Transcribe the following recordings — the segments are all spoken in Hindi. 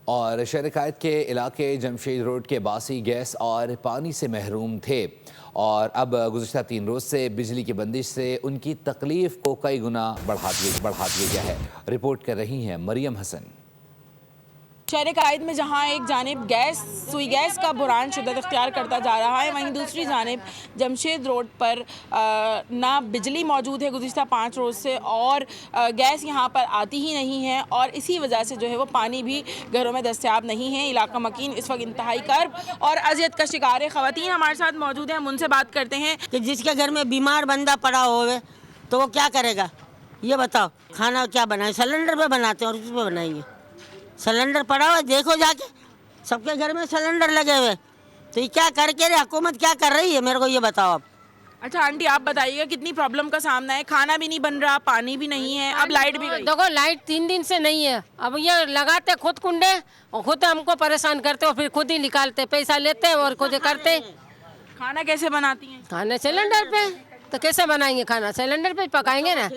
और शहर कायद के इलाके जमशेद रोड के बासी गैस और पानी से महरूम थे और अब गुज़िश्ता 3 रोज़ से बिजली की बंदिश से उनकी तकलीफ़ को कई गुना बढ़ा दिया गया है। रिपोर्ट कर रही हैं मरियम हसन। शहर कायद में जहां एक जानिब सुई गैस का बुरान शिद्दत इख्तियार करता जा रहा है, वहीं दूसरी जानिब जमशेद रोड पर ना बिजली मौजूद है गुज़िश्ता 5 रोज़ से और गैस यहां पर आती ही नहीं है और इसी वजह से जो है वो पानी भी घरों में दस्तयाब नहीं है। इलाका मकीन इस वक्त इंतहाई कर्ब और अजियत का शिकार है। ख़वातीन हमारे साथ मौजूद हैं, हम उनसे बात करते हैं कि जिसके घर में बीमार बंदा पड़ा होवे तो वो क्या करेगा, ये बताओ। खाना क्या बनाए, सिलेंडर पे बनाते हैं और किस पे बनाएंगे। सिलेंडर पड़ा हुआ देखो जाके, सबके घर में सिलेंडर लगे हुए, तो ये क्या करके रे हुकूमत क्या कर रही है, मेरे को ये बताओ आप। अच्छा आंटी, आप बताइएगा कितनी प्रॉब्लम का सामना है। खाना भी नहीं बन रहा, पानी भी नहीं है, अब लाइट भी गई। देखो लाइट 3 दिन से नहीं है। अब ये लगाते खुद कुंडे और खुद हमको परेशान करते और फिर खुद ही निकालते, पैसा लेते और खुद करते। खाना कैसे बनाती हैं? खाना सिलेंडर पे, तो कैसे बनाएंगे खाना, सिलेंडर पे पकाएंगे ना।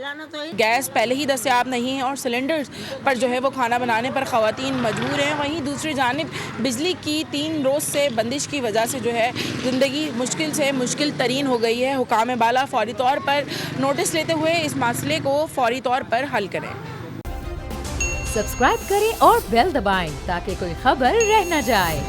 गैस पहले ही दस्तयाब नहीं है और सिलेंडर पर जो है वो खाना बनाने पर ख़वातीन मजबूर हैं। वहीं दूसरी जानिब बिजली की 3 रोज़ से बंदिश की वजह से जो है ज़िंदगी मुश्किल तरीन हो गई है। हुकाम बाला फौरी तौर पर नोटिस लेते हुए इस मसले को फौरी तौर पर हल करें। सब्सक्राइब करें और बेल दबाएं ताकि कोई खबर रह न जाए।